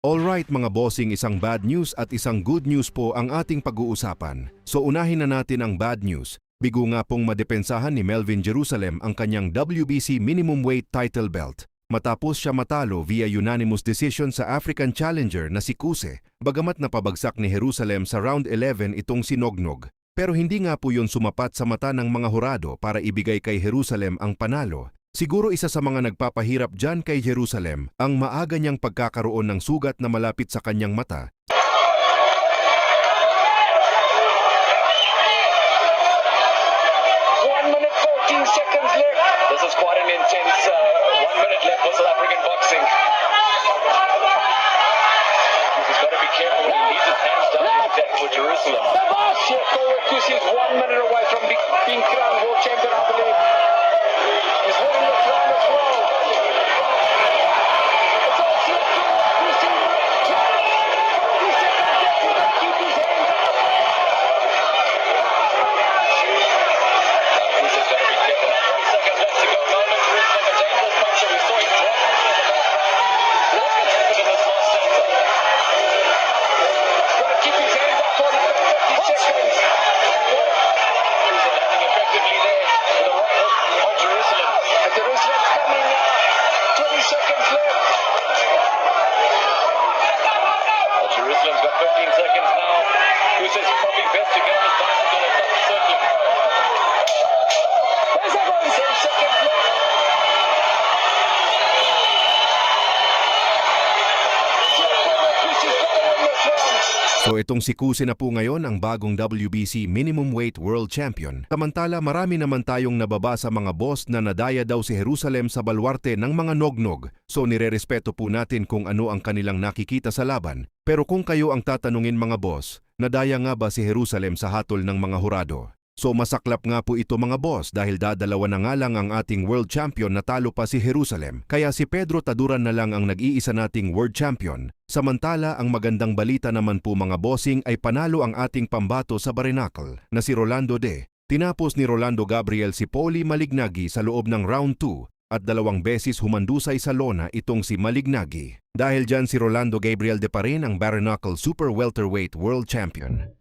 Alright mga bossing, isang bad news at isang good news po ang ating pag-uusapan. So unahin na natin ang bad news. Bigo nga pong madepensahan ni Melvin Jerusalem ang kanyang WBC minimum weight title belt matapos siya matalo via unanimous decision sa African challenger na si Kuse, bagamat napabagsak ni Jerusalem sa round 11 itong si Nognog. Pero hindi nga po yun sumapat sa mata ng mga hurado para ibigay kay Jerusalem ang panalo. Siguro isa sa mga nagpapahirap dyan kay Jerusalem ang maaga niyang pagkakaroon ng sugat na malapit sa kanyang mata. 1 minute 14 seconds left. This is quite an intense 1 minute left for South African boxing. He's got to be careful when he leaves his hands down in attack for Jerusalem. Here forward, Kusi is 1 minute away from being crowned world champion, I believe. He's winning the crown as well. It's all set. Kusi, 40 seconds left. He can keep his hands up. Kusi's got to be careful. 20 seconds left to go. Melvin Jerusalem, a dangerous puncher. We saw him drop. What's going to happen in this last sector? Got to keep his hands up for another 50 seconds. He's landing effectively there with the right hook on Jerusalem. And Jerusalem's coming now. 20 seconds left. Well, Jerusalem's got 15 seconds now. Kusa's probably best to get on his bicycle and start circling. There's that one. 10 seconds left. Kusa's got to win this round. So itong si Kuse na po ngayon ang bagong WBC minimum weight world champion. Samantala marami naman tayong nababasa mga boss na nadaya daw si Jerusalem sa balwarte ng mga Nognog. So nirerespeto po natin kung ano ang kanilang nakikita sa laban. Pero kung kayo ang tatanungin mga boss, nadaya nga ba si Jerusalem sa hatol ng mga hurado? So masaklap nga po ito mga boss dahil dadalawa na nga lang ang ating world champion na talo pa si Jerusalem. Kaya si Pedro Taduran na lang ang nag-iisa nating world champion. Samantala ang magandang balita naman po mga bossing ay panalo ang ating pambato sa Barinacle na si Rolando De. Tinapos ni Rolando Gabriel si Paulie Malignaggi sa loob ng round 2 at 2 beses humandusay sa lona itong si Malignaggi. Dahil dyan si Rolando Gabriel De pa rin ang Barinacle Super Welterweight World Champion.